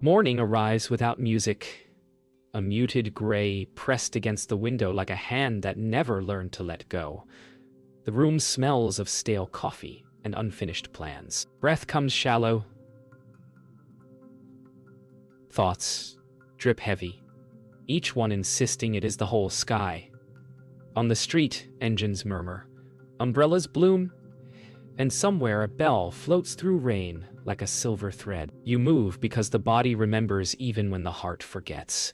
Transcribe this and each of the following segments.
Morning arrives without music, a muted gray pressed against the window like a hand that never learned to let go. The room smells of stale coffee and unfinished plans. Breath comes shallow. Thoughts drip heavy, each one insisting it is the whole sky. On the street, engines murmur, umbrellas bloom, and somewhere a bell floats through rain like a silver thread. You move because the body remembers even when the heart forgets.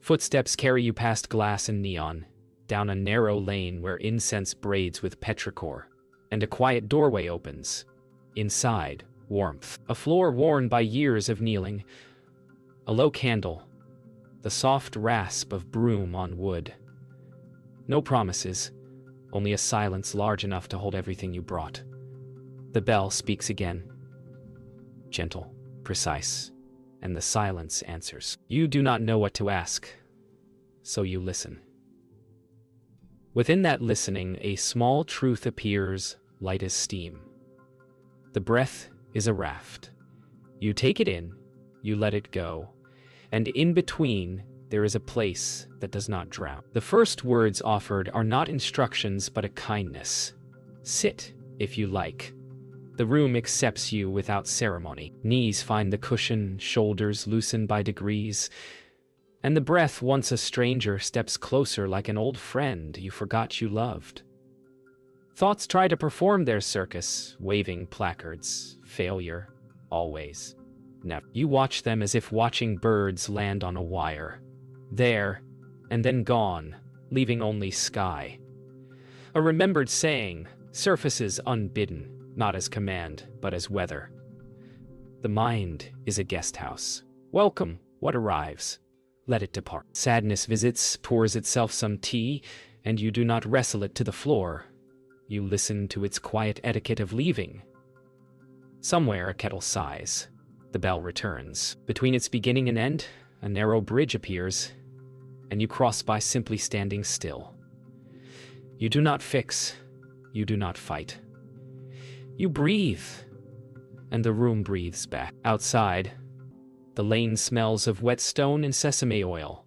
Footsteps carry you past glass and neon, down a narrow lane where incense braids with petrichor, and a quiet doorway opens. Inside, warmth. A floor worn by years of kneeling. A low candle. The soft rasp of broom on wood. No promises, only a silence large enough to hold everything you brought. The bell speaks again. Gentle, precise, and the silence answers. You do not know what to ask, so you listen. Within that listening, a small truth appears, light as steam. The breath is a raft. You take it in, you let it go, and in between, there is a place that does not drown. The first words offered are not instructions but a kindness. Sit, if you like. The room accepts you without ceremony. Knees find the cushion, shoulders loosen by degrees, and the breath, once a stranger, steps closer like an old friend you forgot you loved. Thoughts try to perform their circus, waving placards. Failure, always. Never. You watch them as if watching birds land on a wire. There, and then gone, leaving only sky. A remembered saying, surfaces unbidden, not as command, but as weather. The mind is a guest house. Welcome what arrives. Let it depart. Sadness visits, pours itself some tea, and you do not wrestle it to the floor. You listen to its quiet etiquette of leaving. Somewhere a kettle sighs. The bell returns. Between its beginning and end, a narrow bridge appears, and you cross by simply standing still. You do not fix, you do not fight. You breathe, and the room breathes back. Outside, the lane smells of wet stone and sesame oil.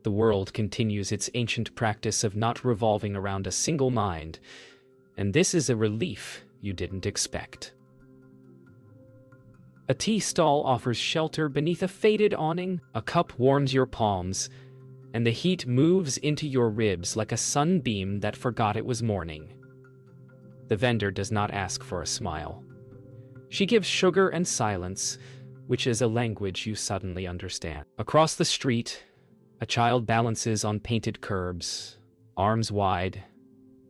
The world continues its ancient practice of not revolving around a single mind, and this is a relief you didn't expect. A tea stall offers shelter beneath a faded awning. A cup warms your palms, and the heat moves into your ribs like a sunbeam that forgot it was morning. The vendor does not ask for a smile. She gives sugar and silence, which is a language you suddenly understand. Across the street, a child balances on painted curbs, arms wide,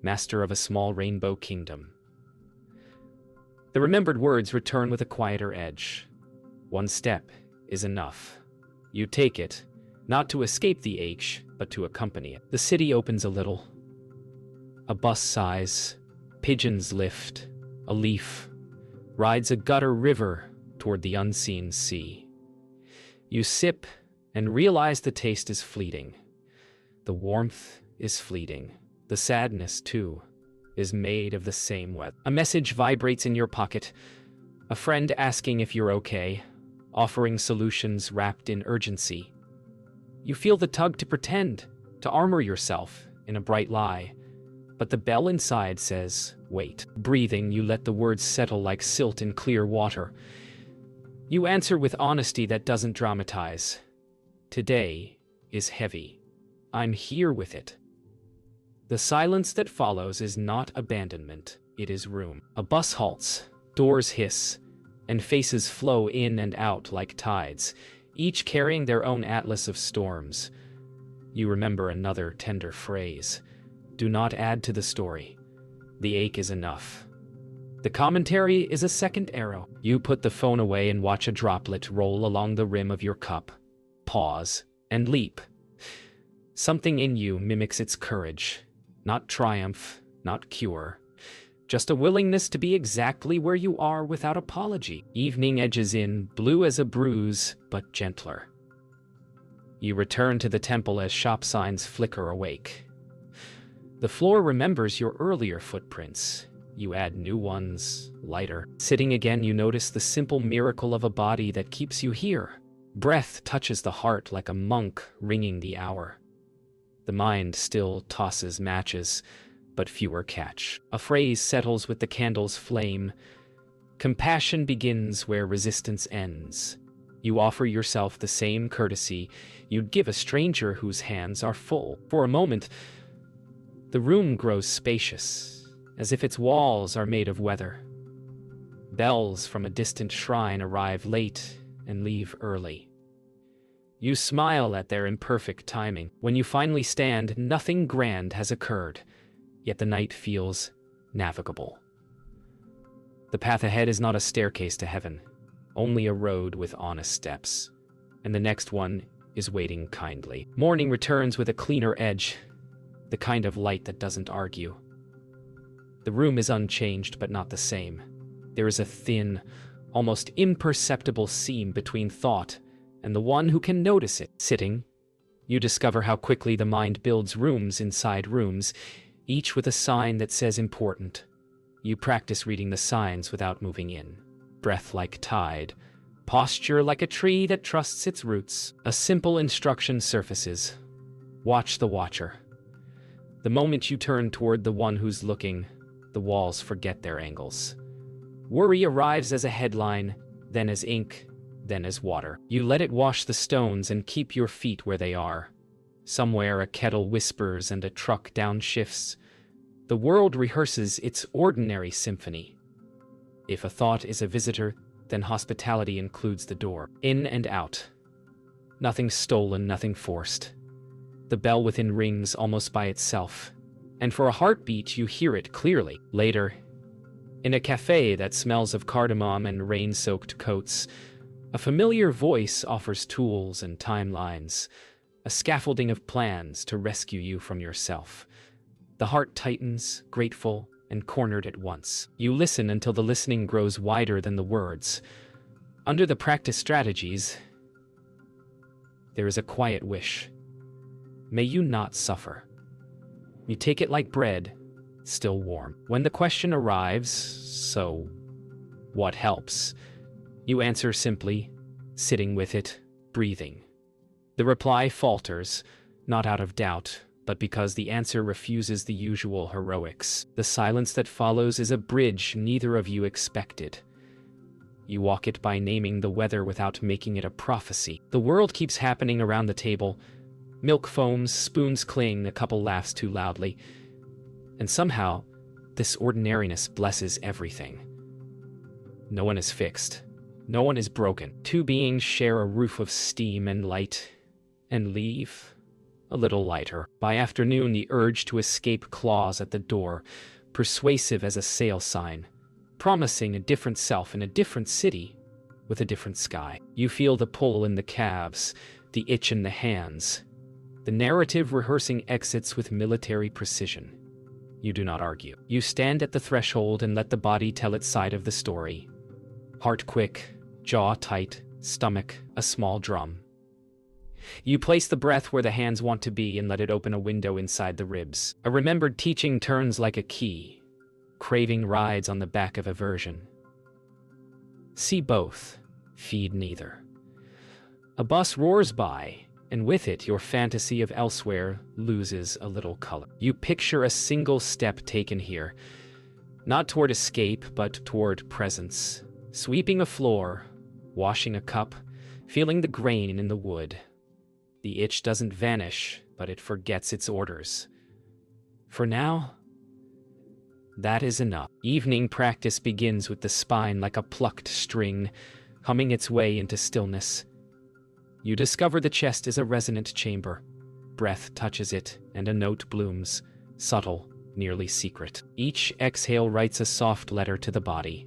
master of a small rainbow kingdom. The remembered words return with a quieter edge. One step is enough. You take it, not to escape the ache, but to accompany it. The city opens a little. A bus sighs, pigeons lift, a leaf rides a gutter river toward the unseen sea. You sip and realize the taste is fleeting. The warmth is fleeting. The sadness, too, is made of the same weather. A message vibrates in your pocket, a friend asking if you're okay, offering solutions wrapped in urgency. You feel the tug to pretend, to armor yourself in a bright lie, but the bell inside says, wait. Breathing, you let the words settle like silt in clear water. You answer with honesty that doesn't dramatize. Today is heavy. I'm here with it. The silence that follows is not abandonment, it is room. A bus halts, doors hiss, and faces flow in and out like tides, each carrying their own atlas of storms. You remember another tender phrase. Do not add to the story. The ache is enough. The commentary is a second arrow. You put the phone away and watch a droplet roll along the rim of your cup. Pause and leap. Something in you mimics its courage. Not triumph, not cure. Just a willingness to be exactly where you are without apology. Evening edges in, blue as a bruise, but gentler. You return to the temple as shop signs flicker awake. The floor remembers your earlier footprints. You add new ones, lighter. Sitting again, you notice the simple miracle of a body that keeps you here. Breath touches the heart like a monk ringing the hour. The mind still tosses matches, but fewer catch. A phrase settles with the candle's flame. Compassion begins where resistance ends. You offer yourself the same courtesy you'd give a stranger whose hands are full. For a moment, the room grows spacious, as if its walls are made of weather. Bells from a distant shrine arrive late and leave early. You smile at their imperfect timing. When you finally stand, nothing grand has occurred, yet the night feels navigable. The path ahead is not a staircase to heaven, only a road with honest steps, and the next one is waiting kindly. Morning returns with a cleaner edge, the kind of light that doesn't argue. The room is unchanged, but not the same. There is a thin, almost imperceptible seam between thought and the one who can notice it. Sitting, you discover how quickly the mind builds rooms inside rooms, each with a sign that says important. You practice reading the signs without moving in. Breath like tide, posture like a tree that trusts its roots. A simple instruction surfaces. Watch the watcher. The moment you turn toward the one who's looking, the walls forget their angles. Worry arrives as a headline, then as ink, then as water. You let it wash the stones and keep your feet where they are. Somewhere a kettle whispers and a truck downshifts. The world rehearses its ordinary symphony. If a thought is a visitor, then hospitality includes the door. In and out. Nothing stolen, nothing forced. The bell within rings almost by itself, and for a heartbeat you hear it clearly. Later, in a cafe that smells of cardamom and rain-soaked coats, a familiar voice offers tools and timelines, a scaffolding of plans to rescue you from yourself. The heart tightens, grateful, and cornered at once. You listen until the listening grows wider than the words. Under the practice strategies, there is a quiet wish. May you not suffer. You take it like bread, still warm. When the question arrives, so what helps? You answer simply, sitting with it, breathing. The reply falters, not out of doubt, but because the answer refuses the usual heroics. The silence that follows is a bridge neither of you expected. You walk it by naming the weather without making it a prophecy. The world keeps happening around the table. Milk foams, spoons cling, a couple laughs too loudly. And somehow, this ordinariness blesses everything. No one is fixed. No one is broken. Two beings share a roof of steam and light, and leave a little lighter. By afternoon, the urge to escape claws at the door, persuasive as a sale sign, promising a different self in a different city with a different sky. You feel the pull in the calves, the itch in the hands. The narrative rehearsing exits with military precision. You do not argue. You stand at the threshold and let the body tell its side of the story. Heart quick, jaw tight, stomach a small drum. You place the breath where the hands want to be and let it open a window inside the ribs. A remembered teaching turns like a key. Craving rides on the back of aversion. See both, feed neither. A bus roars by, and with it your fantasy of elsewhere loses a little color. You picture a single step taken here, not toward escape, but toward presence. Sweeping a floor, washing a cup, feeling the grain in the wood. The itch doesn't vanish, but it forgets its orders. For now, that is enough. Evening practice begins with the spine like a plucked string, humming its way into stillness. You discover the chest is a resonant chamber. Breath touches it, and a note blooms, subtle, nearly secret. Each exhale writes a soft letter to the body,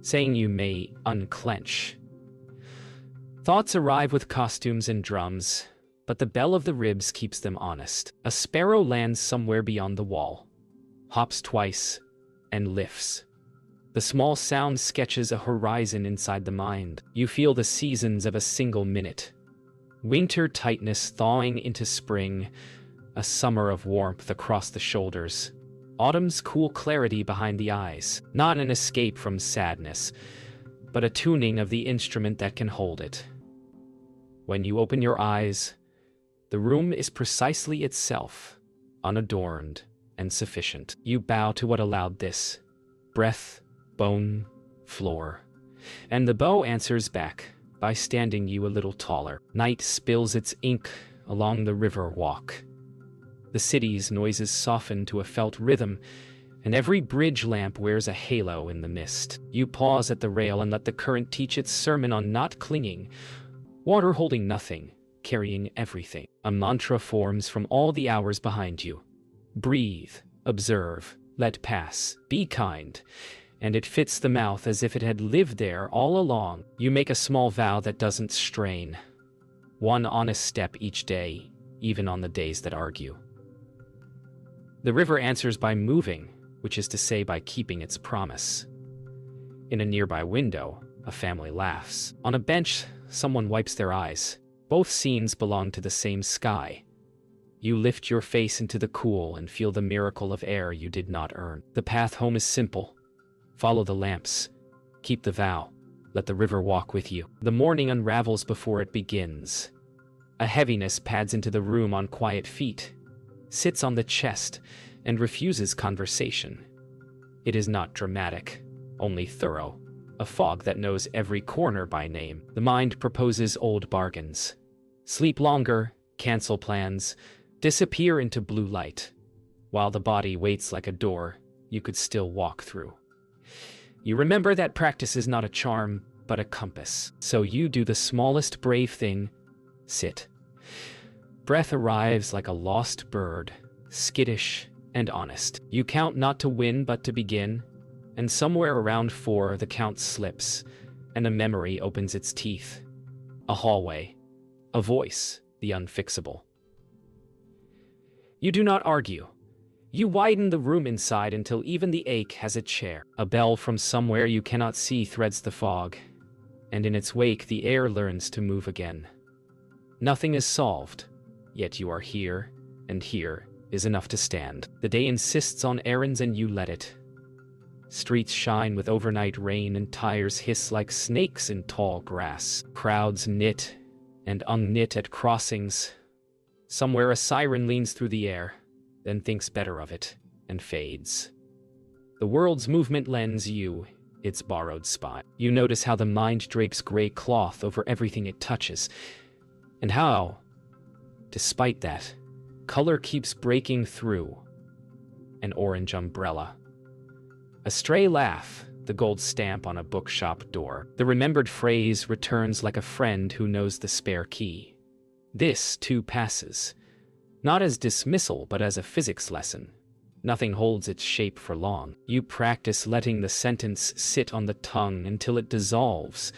saying you may unclench. Thoughts arrive with costumes and drums, but the bell of the ribs keeps them honest. A sparrow lands somewhere beyond the wall, hops twice, and lifts. The small sound sketches a horizon inside the mind. You feel the seasons of a single minute. Winter tightness thawing into spring, a summer of warmth across the shoulders, Autumn's cool clarity behind the eyes, not an escape from sadness, but a tuning of the instrument that can hold it. When you open your eyes, the room is precisely itself, unadorned and sufficient. You bow to what allowed this: breath, bone, floor. And the bow answers back by standing you a little taller. Night spills its ink along the river walk. The city's noises soften to a felt rhythm, and every bridge lamp wears a halo in the mist. You pause at the rail and let the current teach its sermon on not clinging, water holding nothing, carrying everything. A mantra forms from all the hours behind you. Breathe, observe, let pass, be kind. And it fits the mouth as if it had lived there all along. You make a small vow that doesn't strain. One honest step each day, even on the days that argue. The river answers by moving, which is to say by keeping its promise. In a nearby window, a family laughs. On a bench, someone wipes their eyes. Both scenes belong to the same sky. You lift your face into the cool and feel the miracle of air you did not earn. The path home is simple. Follow the lamps. Keep the vow. Let the river walk with you. The morning unravels before it begins. A heaviness pads into the room on quiet feet, sits on the chest, and refuses conversation. It is not dramatic, only thorough. A fog that knows every corner by name. The mind proposes old bargains. Sleep longer, cancel plans, disappear into blue light. While the body waits like a door you could still walk through. You remember that practice is not a charm, but a compass. So you do the smallest brave thing: sit. Breath arrives like a lost bird, skittish and honest. You count not to win but to begin, and somewhere around 4 the count slips, and a memory opens its teeth. A hallway, a voice, the unfixable. You do not argue. You widen the room inside until even the ache has a chair. A bell from somewhere you cannot see threads the fog, and in its wake the air learns to move again. Nothing is solved, yet you are here, and here is enough to stand. The day insists on errands and you let it. Streets shine with overnight rain and tires hiss like snakes in tall grass. Crowds knit and unknit at crossings. Somewhere a siren leans through the air, then thinks better of it, and fades. The world's movement lends you its borrowed spot. You notice how the mind drapes gray cloth over everything it touches, and how, despite that, color keeps breaking through. An orange umbrella. A stray laugh, the gold stamp on a bookshop door. The remembered phrase returns like a friend who knows the spare key. This, too, passes. Not as dismissal, but as a physics lesson. Nothing holds its shape for long. You practice letting the sentence sit on the tongue until it dissolves,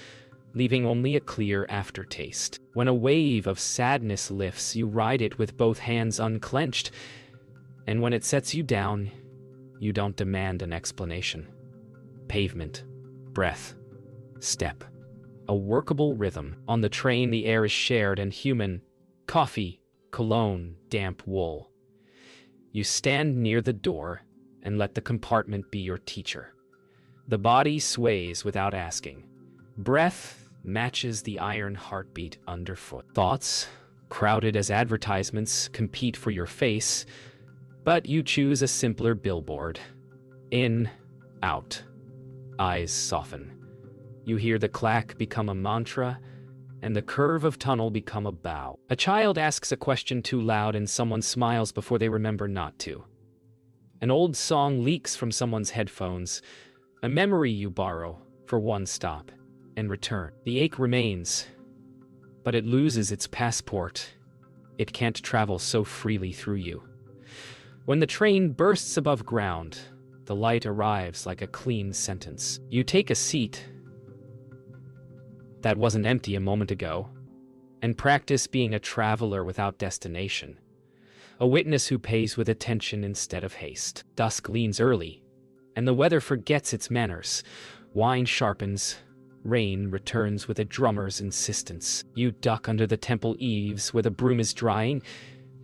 leaving only a clear aftertaste. When a wave of sadness lifts, you ride it with both hands unclenched, and when it sets you down, you don't demand an explanation. Pavement, breath, step. A workable rhythm. On the train, the air is shared and human. Coffee, cologne, damp wool. You stand near the door and let the compartment be your teacher. The body sways without asking. Breath matches the iron heartbeat underfoot. Thoughts, crowded as advertisements, compete for your face, but you choose a simpler billboard. In, out. Eyes soften. You hear the clack become a mantra, and the curve of tunnel become a bow. A child asks a question too loud and someone smiles before they remember not to. An old song leaks from someone's headphones, a memory you borrow for one stop and return. The ache remains, but it loses its passport. It can't travel so freely through you. When the train bursts above ground, the light arrives like a clean sentence. You take a seat that wasn't empty a moment ago, and practice being a traveler without destination, a witness who pays with attention instead of haste. Dusk leans early, and the weather forgets its manners. Wine sharpens, rain returns with a drummer's insistence. You duck under the temple eaves where the broom is drying,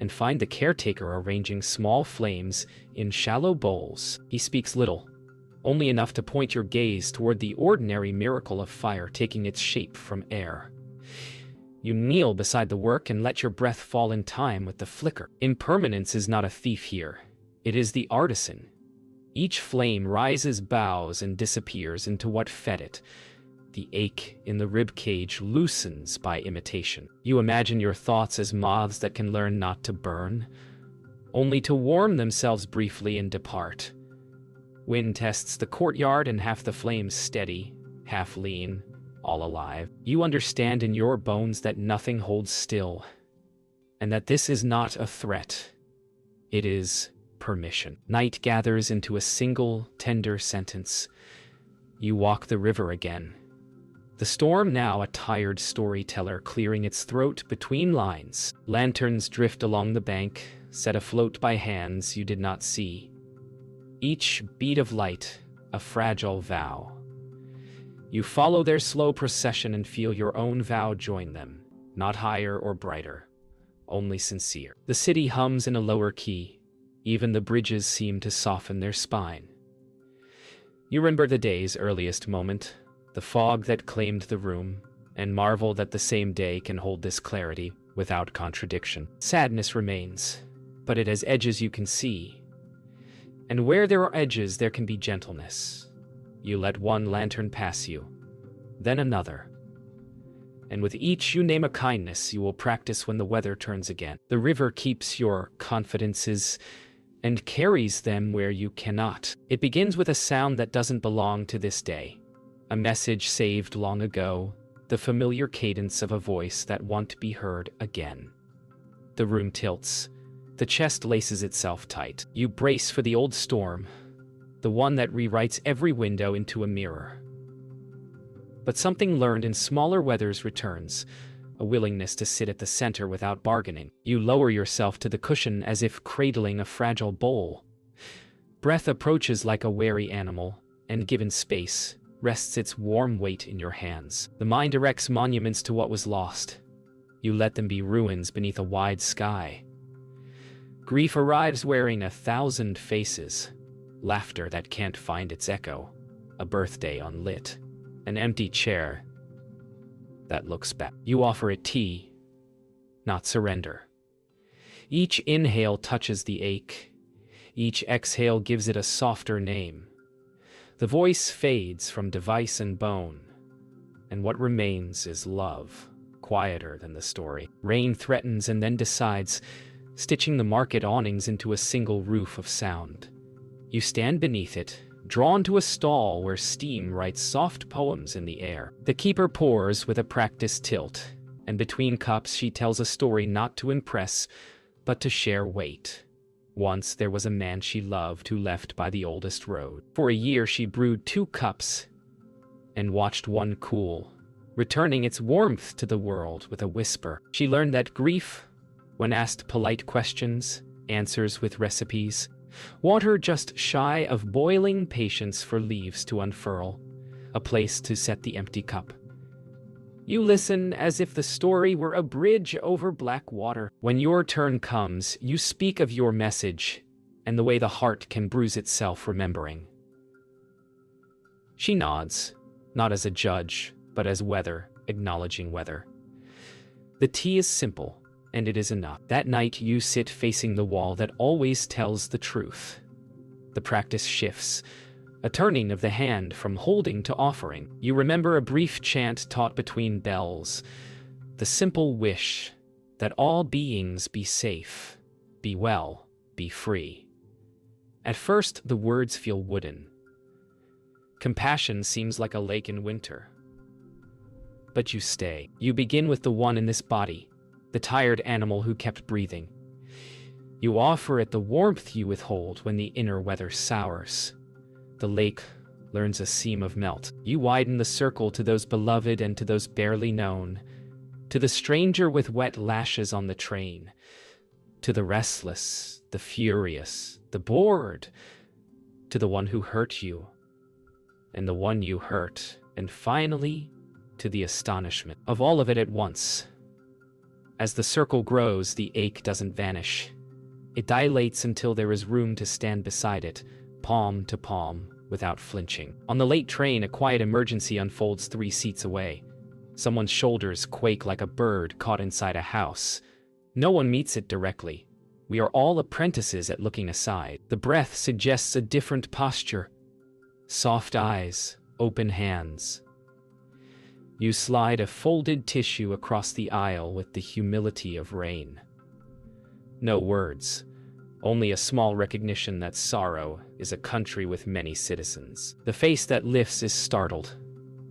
and find the caretaker arranging small flames in shallow bowls. He speaks little, only enough to point your gaze toward the ordinary miracle of fire taking its shape from air. You kneel beside the work and let your breath fall in time with the flicker. Impermanence is not a thief here. It is the artisan. Each flame rises, bows, and disappears into what fed it. The ache in the rib cage loosens by imitation. You imagine your thoughts as moths that can learn not to burn, only to warm themselves briefly and depart. Wind tests the courtyard and half the flames steady, half lean, all alive. You understand in your bones that nothing holds still, and that this is not a threat. It is permission. Night gathers into a single, tender sentence. You walk the river again. The storm now a tired storyteller clearing its throat between lines. Lanterns drift along the bank, set afloat by hands you did not see. Each bead of light, a fragile vow. You follow their slow procession and feel your own vow join them, not higher or brighter, only sincere. The city hums in a lower key. Even the bridges seem to soften their spine. You remember the day's earliest moment, the fog that claimed the room, and marvel that the same day can hold this clarity without contradiction. Sadness remains, but it has edges you can see. And where there are edges, there can be gentleness. You let one lantern pass you, then another. And with each you name a kindness you will practice when the weather turns again. The river keeps your confidences and carries them where you cannot. It begins with a sound that doesn't belong to this day, a message saved long ago, the familiar cadence of a voice that won't be heard again. The room tilts. The chest laces itself tight. You brace for the old storm, the one that rewrites every window into a mirror. But something learned in smaller weathers returns, a willingness to sit at the center without bargaining. You lower yourself to the cushion as if cradling a fragile bowl. Breath approaches like a wary animal, and given space, rests its warm weight in your hands. The mind erects monuments to what was lost. You let them be ruins beneath a wide sky. Grief arrives wearing 1,000 faces. Laughter that can't find its echo, a birthday unlit, an empty chair that looks back. You offer it tea, not surrender. Each inhale touches the ache. Each exhale gives it a softer name. The voice fades from device and bone, and what remains is love, quieter than the story. Rain threatens and then decides, stitching the market awnings into a single roof of sound. You stand beneath it, drawn to a stall where steam writes soft poems in the air. The keeper pours with a practiced tilt, and between cups she tells a story not to impress, but to share weight. Once there was a man she loved who left by the oldest road. For a year she brewed 2 cups and watched one cool, returning its warmth to the world with a whisper. She learned that grief, when asked polite questions, answers with recipes. Water just shy of boiling, patience for leaves to unfurl, a place to set the empty cup. You listen as if the story were a bridge over black water. When your turn comes, you speak of your message and the way the heart can bruise itself remembering. She nods, not as a judge, but as weather, acknowledging weather. The tea is simple, and it is enough. That night you sit facing the wall that always tells the truth. The practice shifts, a turning of the hand from holding to offering. You remember a brief chant taught between bells, the simple wish that all beings be safe, be well, be free. At first, the words feel wooden. Compassion seems like a lake in winter. But you stay. You begin with the one in this body, the tired animal who kept breathing. You offer it the warmth you withhold when the inner weather sours. The lake learns a seam of melt. You widen the circle to those beloved and to those barely known, to the stranger with wet lashes on the train, to the restless, the furious, the bored, to the one who hurt you, and the one you hurt, and finally, to the astonishment of all of it at once. As the circle grows, the ache doesn't vanish. It dilates until there is room to stand beside it, palm to palm, without flinching. On the late train, a quiet emergency unfolds 3 seats away. Someone's shoulders quake like a bird caught inside a house. No one meets it directly. We are all apprentices at looking aside. The breath suggests a different posture. Soft eyes, open hands. You slide a folded tissue across the aisle with the humility of rain. No words, only a small recognition that sorrow is a country with many citizens. The face that lifts is startled,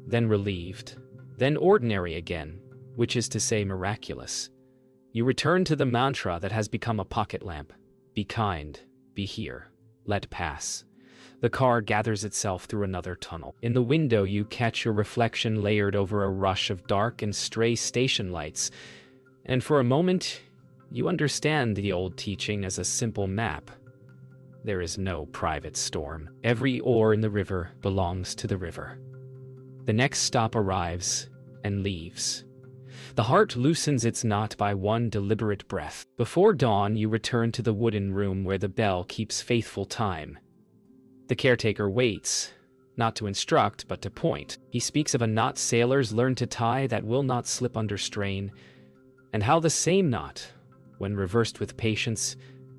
then relieved, then ordinary again, which is to say miraculous. You return to the mantra that has become a pocket lamp. Be kind, be here, let pass. The car gathers itself through another tunnel. In the window, you catch your reflection layered over a rush of dark and stray station lights, and for a moment, you understand the old teaching as a simple map. There is no private storm. Every oar in the river belongs to the river. The next stop arrives and leaves. The heart loosens its knot by one deliberate breath. Before dawn, you return to the wooden room where the bell keeps faithful time. The caretaker waits, not to instruct, but to point. He speaks of a knot sailors learn to tie that will not slip under strain, and how the same knot, when reversed with patience,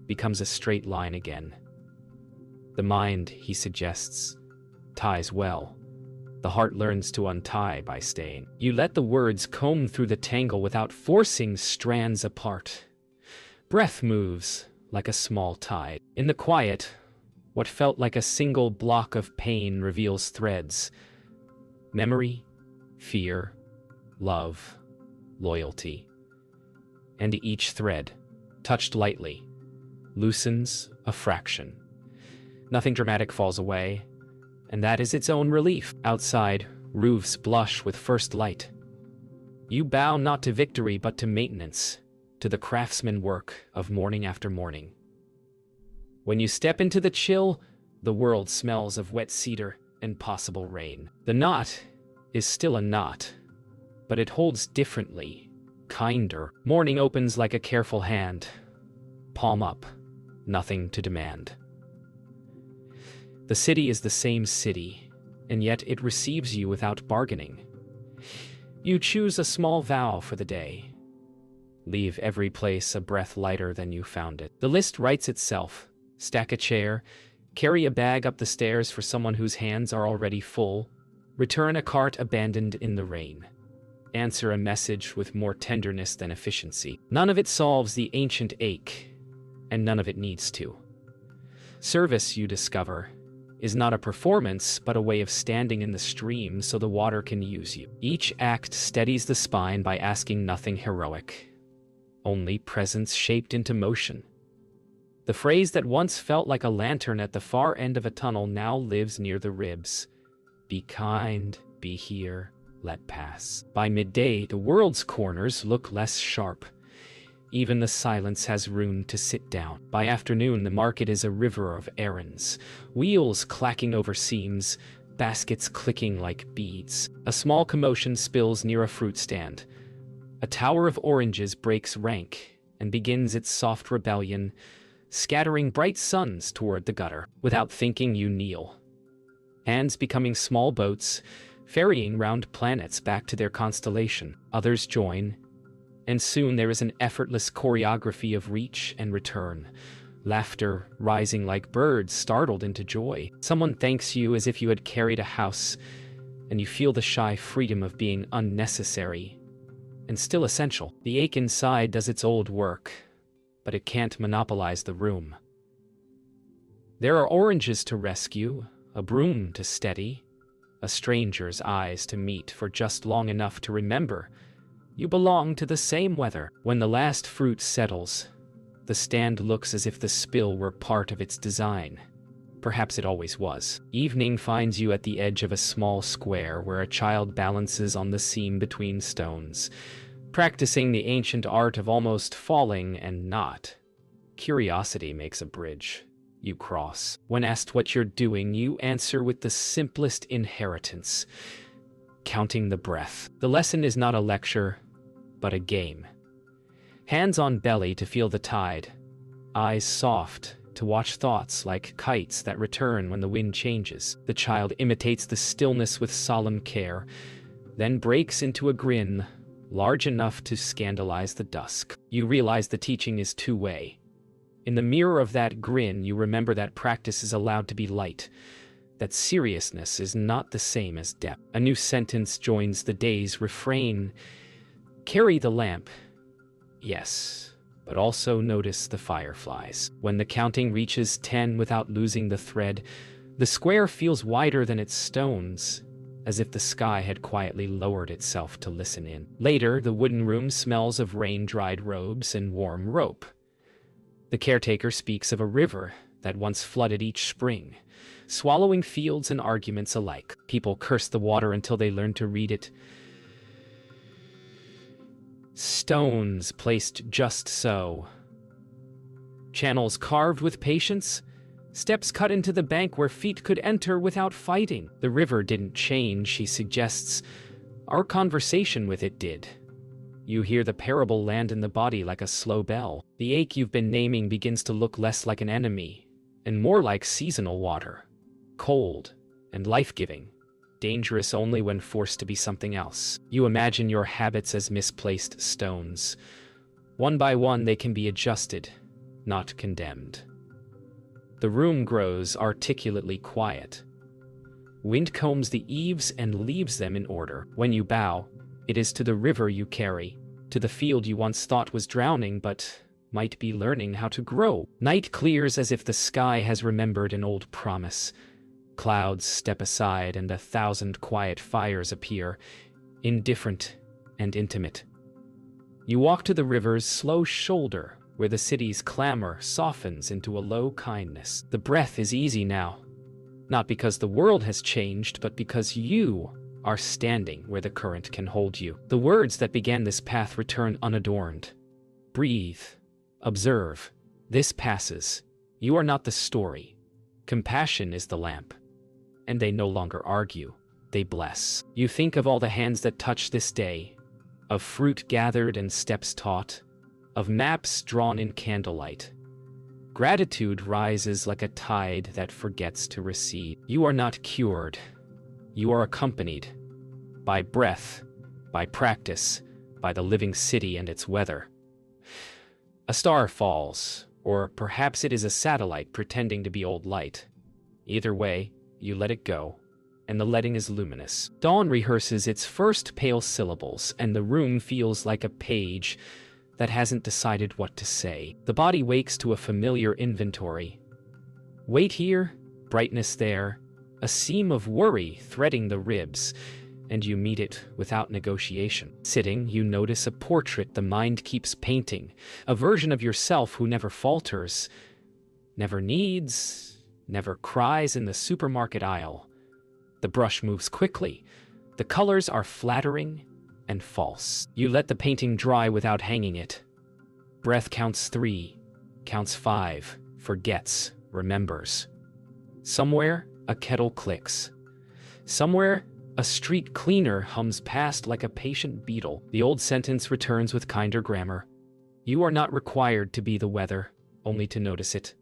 becomes a straight line again. The mind, he suggests, ties well. The heart learns to untie by staying. You let the words comb through the tangle without forcing strands apart. Breath moves like a small tide. In the quiet, what felt like a single block of pain reveals threads. Memory, fear, love, loyalty. And each thread, touched lightly, loosens a fraction. Nothing dramatic falls away, and that is its own relief. Outside, roofs blush with first light. You bow not to victory but to maintenance, to the craftsman work of morning after morning. When you step into the chill, the world smells of wet cedar and possible rain. The knot is still a knot, but it holds differently, kinder. Morning opens like a careful hand. Palm up, nothing to demand. The city is the same city, and yet it receives you without bargaining. You choose a small vow for the day. Leave every place a breath lighter than you found it. The list writes itself. Stack a chair, carry a bag up the stairs for someone whose hands are already full, return a cart abandoned in the rain. Answer a message with more tenderness than efficiency. None of it solves the ancient ache, and none of it needs to. Service, you discover, is not a performance, but a way of standing in the stream so the water can use you. Each act steadies the spine by asking nothing heroic, only presence shaped into motion. The phrase that once felt like a lantern at the far end of a tunnel now lives near the ribs. Be kind, be here, let pass. By midday, the world's corners look less sharp. Even the silence has room to sit down. By afternoon, the market is a river of errands. Wheels clacking over seams, baskets clicking like beads. A small commotion spills near a fruit stand. A tower of oranges breaks rank and begins its soft rebellion, scattering bright suns toward the gutter. Without thinking, you kneel. Hands becoming small boats, ferrying round planets back to their constellation. Others join, and soon there is an effortless choreography of reach and return. Laughter rising like birds startled into joy. Someone thanks you as if you had carried a house, and you feel the shy freedom of being unnecessary and still essential. The ache inside does its old work, but it can't monopolize the room. There are oranges to rescue, a broom to steady, a stranger's eyes to meet for just long enough to remember you belong to the same weather. When the last fruit settles, the stand looks as if the spill were part of its design. Perhaps it always was. Evening finds you at the edge of a small square where a child balances on the seam between stones, practicing the ancient art of almost falling and not. Curiosity makes a bridge. You cross. When asked what you're doing, you answer with the simplest inheritance: counting the breath. The lesson is not a lecture, but a game. Hands on belly to feel the tide. Eyes soft to watch thoughts like kites that return when the wind changes. The child imitates the stillness with solemn care, then breaks into a grin large enough to scandalize the dusk. You realize the teaching is two-way. In the mirror of that grin, you remember that practice is allowed to be light, that seriousness is not the same as depth. A new sentence joins the day's refrain. Carry the lamp. Yes, but also notice the fireflies. When the counting reaches 10 without losing the thread, the square feels wider than its stones, as if the sky had quietly lowered itself to listen in. Later, the wooden room smells of rain-dried robes and warm rope. The caretaker speaks of a river that once flooded each spring, swallowing fields and arguments alike. People curse the water until they learn to read it. Stones placed just so. Channels carved with patience. Steps cut into the bank where feet could enter without fighting. The river didn't change, she suggests. Our conversation with it did. You hear the parable land in the body like a slow bell. The ache you've been naming begins to look less like an enemy, and more like seasonal water. Cold and life-giving. Dangerous only when forced to be something else. You imagine your habits as misplaced stones. One by one, they can be adjusted, not condemned. The room grows articulately quiet. Wind combs the eaves and leaves them in order. When you bow, it is to the river you carry, to the field you once thought was drowning but might be learning how to grow. Night clears as if the sky has remembered an old promise. Clouds step aside and 1,000 quiet fires appear, indifferent and intimate. You walk to the river's slow shoulder, where the city's clamor softens into a low kindness. The breath is easy now, not because the world has changed, but because you are standing where the current can hold you. The words that began this path return unadorned. Breathe. Observe. This passes. You are not the story. Compassion is the lamp. And they no longer argue. They bless. You think of all the hands that touch this day, of fruit gathered and steps taught, of maps drawn in candlelight. Gratitude rises like a tide that forgets to recede. You are not cured. You are accompanied by breath, by practice, by the living city and its weather. A star falls, or perhaps it is a satellite pretending to be old light. Either way, you let it go, and the letting is luminous. Dawn rehearses its first pale syllables, and the room feels like a page that hasn't decided what to say. The body wakes to a familiar inventory. Weight here, brightness there, a seam of worry threading the ribs, and you meet it without negotiation. Sitting, you notice a portrait the mind keeps painting, a version of yourself who never falters, never needs, never cries in the supermarket aisle. The brush moves quickly. The colors are flattering and false. You let the painting dry without hanging it. Breath counts 3, counts 5, forgets, remembers. Somewhere, a kettle clicks. Somewhere, a street cleaner hums past like a patient beetle. The old sentence returns with kinder grammar. You are not required to be the weather, only to notice it.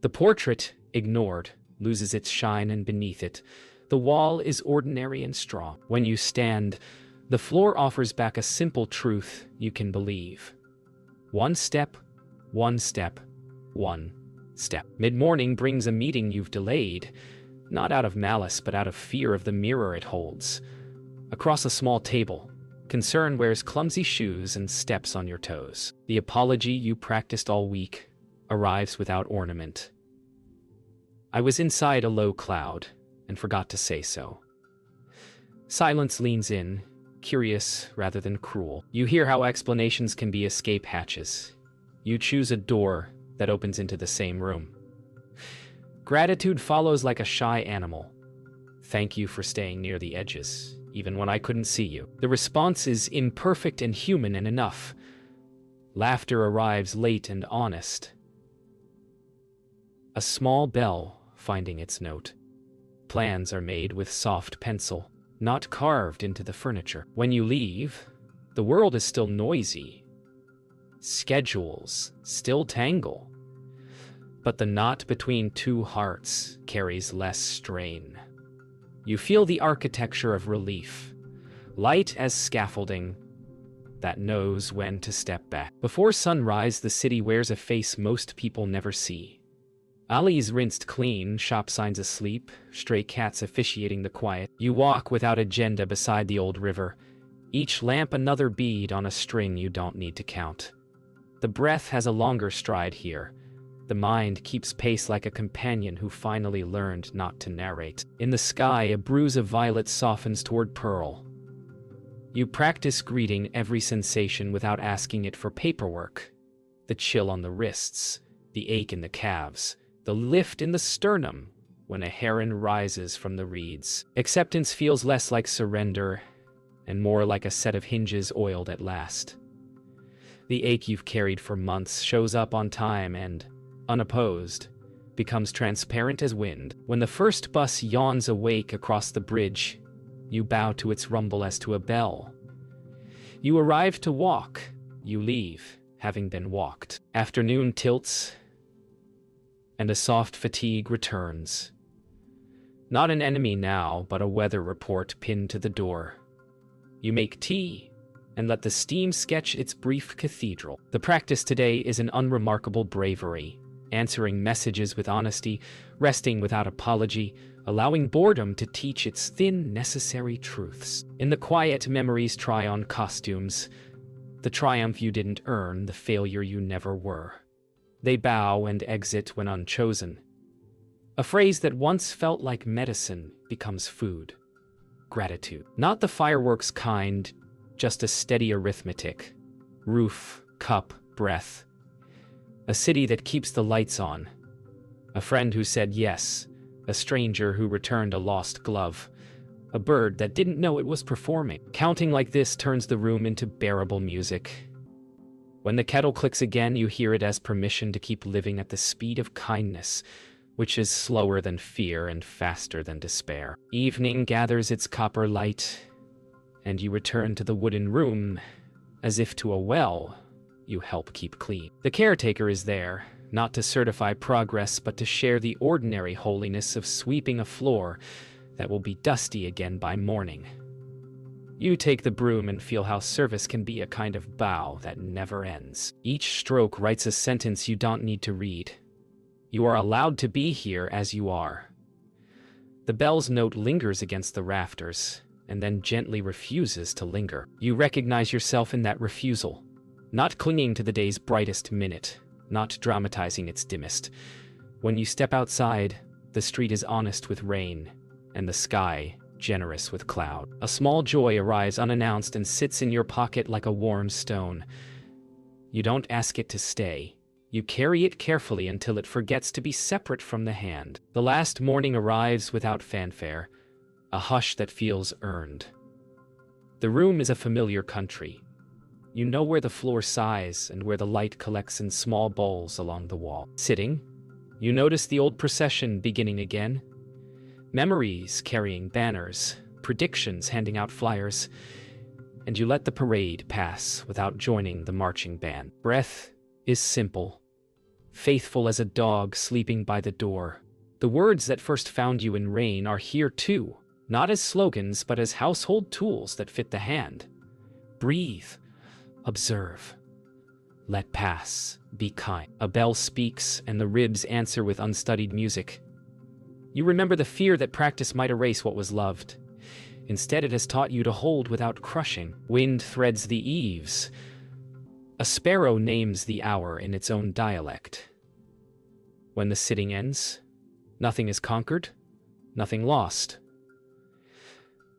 The portrait, ignored, loses its shine, and beneath it, the wall is ordinary and strong. When you stand, the floor offers back a simple truth you can believe. One step, one step, one step. Mid-morning brings a meeting you've delayed, not out of malice, but out of fear of the mirror it holds. Across a small table, concern wears clumsy shoes and steps on your toes. The apology you practiced all week arrives without ornament. I was inside a low cloud and forgot to say so. Silence leans in, curious rather than cruel. You hear how explanations can be escape hatches. You choose a door that opens into the same room. Gratitude follows like a shy animal. Thank you for staying near the edges, even when I couldn't see you. The response is imperfect and human and enough. Laughter arrives late and honest. A small bell finding its note. Plans are made with soft pencil, not carved into the furniture. When you leave, the world is still noisy, Schedules still tangle, but the knot between two hearts carries less strain. You feel the architecture of relief, light as scaffolding that knows when to step back. Before sunrise, the city wears a face most people never see. Alleys rinsed clean, shop signs asleep, stray cats officiating the quiet. You walk without agenda beside the old river, each lamp another bead on a string you don't need to count. The breath has a longer stride here. The mind keeps pace like a companion who finally learned not to narrate. In the sky, a bruise of violet softens toward pearl. You practice greeting every sensation without asking it for paperwork. The chill on the wrists, the ache in the calves, the lift in the sternum when a heron rises from the reeds. Acceptance feels less like surrender and more like a set of hinges oiled at last. The ache you've carried for months shows up on time and, unopposed, becomes transparent as wind. When the first bus yawns awake across the bridge, you bow to its rumble as to a bell. You arrive to walk, you leave, having been walked. Afternoon tilts, and a soft fatigue returns. Not an enemy now, but a weather report pinned to the door. You make tea, and let the steam sketch its brief cathedral. The practice today is an unremarkable bravery, answering messages with honesty, resting without apology, allowing boredom to teach its thin, necessary truths. In the quiet, memories try on costumes, the triumph you didn't earn, the failure you never were. They bow and exit when unchosen. A phrase that once felt like medicine becomes food. Gratitude. Not the fireworks kind, just a steady arithmetic. Roof, cup, breath. A city that keeps the lights on. A friend who said yes. A stranger who returned a lost glove. A bird that didn't know it was performing. Counting like this turns the room into bearable music. When the kettle clicks again, you hear it as permission to keep living at the speed of kindness, which is slower than fear and faster than despair. Evening gathers its copper light, and you return to the wooden room, as if to a well you help keep clean. The caretaker is there, not to certify progress, but to share the ordinary holiness of sweeping a floor that will be dusty again by morning. You take the broom and feel how service can be a kind of bow that never ends. Each stroke writes a sentence you don't need to read. You are allowed to be here as you are. The bell's note lingers against the rafters, and then gently refuses to linger. You recognize yourself in that refusal, not clinging to the day's brightest minute, not dramatizing its dimmest. When you step outside, the street is honest with rain, and the sky generous with cloud. A small joy arrives unannounced and sits in your pocket like a warm stone. You don't ask it to stay. You carry it carefully until it forgets to be separate from the hand. The last morning arrives without fanfare, a hush that feels earned. The room is a familiar country. You know where the floor sighs and where the light collects in small bowls along the wall. Sitting, you notice the old procession beginning again. Memories carrying banners, predictions handing out flyers, and you let the parade pass without joining the marching band. Breath is simple, faithful as a dog sleeping by the door. The words that first found you in rain are here too, not as slogans but as household tools that fit the hand. Breathe, observe, let pass, be kind. A bell speaks and the ribs answer with unstudied music. You remember the fear that practice might erase what was loved. Instead, it has taught you to hold without crushing. Wind threads the eaves. A sparrow names the hour in its own dialect. When the sitting ends, nothing is conquered, nothing lost.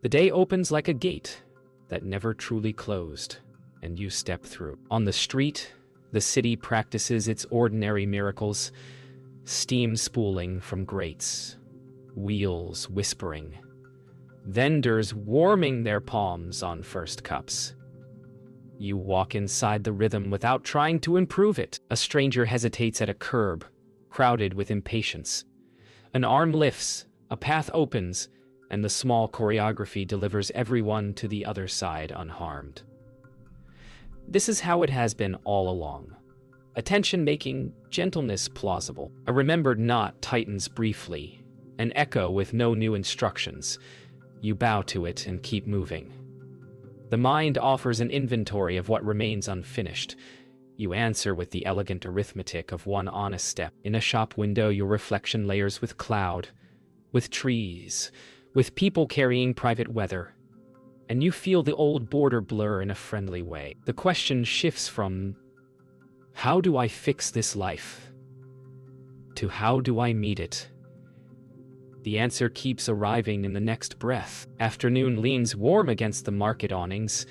The day opens like a gate that never truly closed, and you step through. On the street, the city practices its ordinary miracles, steam spooling from grates, wheels whispering, vendors warming their palms on first cups. You walk inside the rhythm without trying to improve it. A stranger hesitates at a curb, crowded with impatience. An arm lifts, a path opens, and the small choreography delivers everyone to the other side unharmed. This is how it has been all along. Attention making gentleness plausible. A remembered knot tightens briefly, an echo with no new instructions. You bow to it and keep moving. The mind offers an inventory of what remains unfinished. You answer with the elegant arithmetic of one honest step. In a shop window, your reflection layers with cloud, with trees, with people carrying private weather, and you feel the old border blur in a friendly way. The question shifts from, how do I fix this life? To how do I meet it? The answer keeps arriving in the next breath. Afternoon leans warm against the market awnings,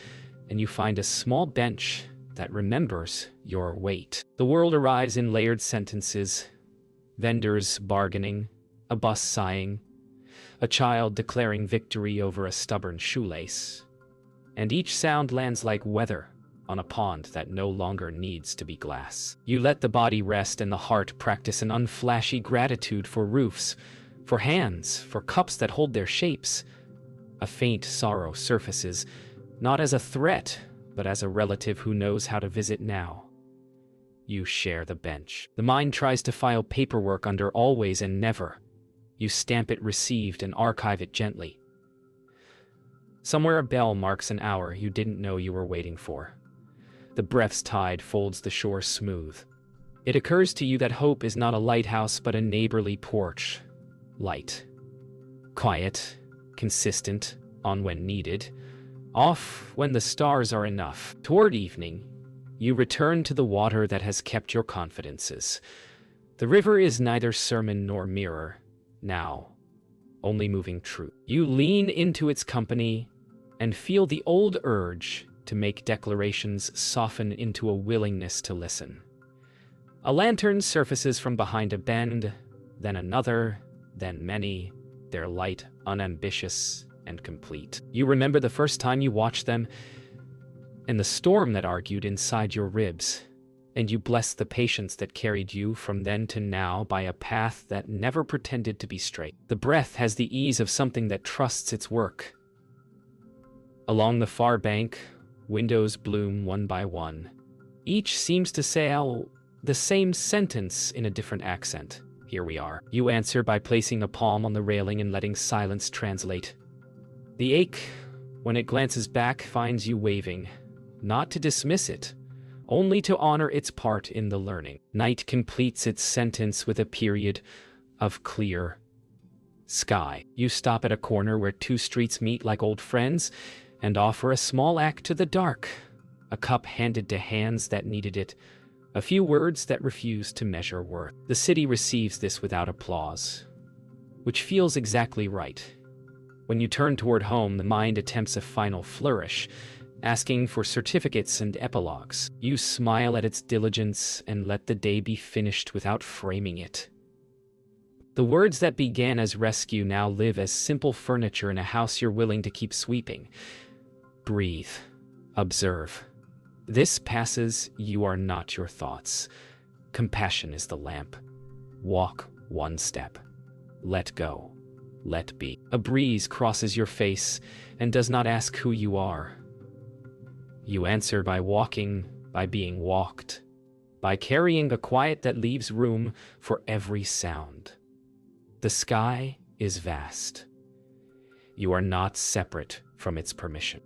and you find a small bench that remembers your weight. The world arrives in layered sentences, vendors bargaining, a bus sighing, a child declaring victory over a stubborn shoelace, and each sound lands like weather on a pond that no longer needs to be glass. You let the body rest and the heart practice an unflashy gratitude for roofs, for hands, for cups that hold their shapes. A faint sorrow surfaces, not as a threat, but as a relative who knows how to visit now. You share the bench. The mind tries to file paperwork under always and never. You stamp it received and archive it gently. Somewhere a bell marks an hour you didn't know you were waiting for. The breath's tide folds the shore smooth. It occurs to you that hope is not a lighthouse but a neighborly porch. Light. Quiet. Consistent. On when needed. Off when the stars are enough. Toward evening, you return to the water that has kept your confidences. The river is neither sermon nor mirror. Now, only moving truth. You lean into its company and feel the old urge to make declarations soften into a willingness to listen. A lantern surfaces from behind a bend, then another, then many, their light unambitious and complete. You remember the first time you watched them, and the storm that argued inside your ribs, and you bless the patience that carried you from then to now by a path that never pretended to be straight. The breath has the ease of something that trusts its work. Along the far bank, windows bloom one by one. Each seems to say the same sentence in a different accent. Here we are. You answer by placing a palm on the railing and letting silence translate. The ache, when it glances back, finds you waving, not to dismiss it, only to honor its part in the learning. Night completes its sentence with a period of clear sky. You stop at a corner where two streets meet like old friends and offer a small act to the dark, a cup handed to hands that needed it, a few words that refuse to measure worth. The city receives this without applause, which feels exactly right. When you turn toward home, the mind attempts a final flourish, asking for certificates and epilogues. You smile at its diligence and let the day be finished without framing it. The words that began as rescue now live as simple furniture in a house you're willing to keep sweeping. Breathe. Observe. This passes, you are not your thoughts. Compassion is the lamp. Walk one step. Let go. Let be. A breeze crosses your face and does not ask who you are. You answer by walking, by being walked, by carrying a quiet that leaves room for every sound. The sky is vast. You are not separate from its permission.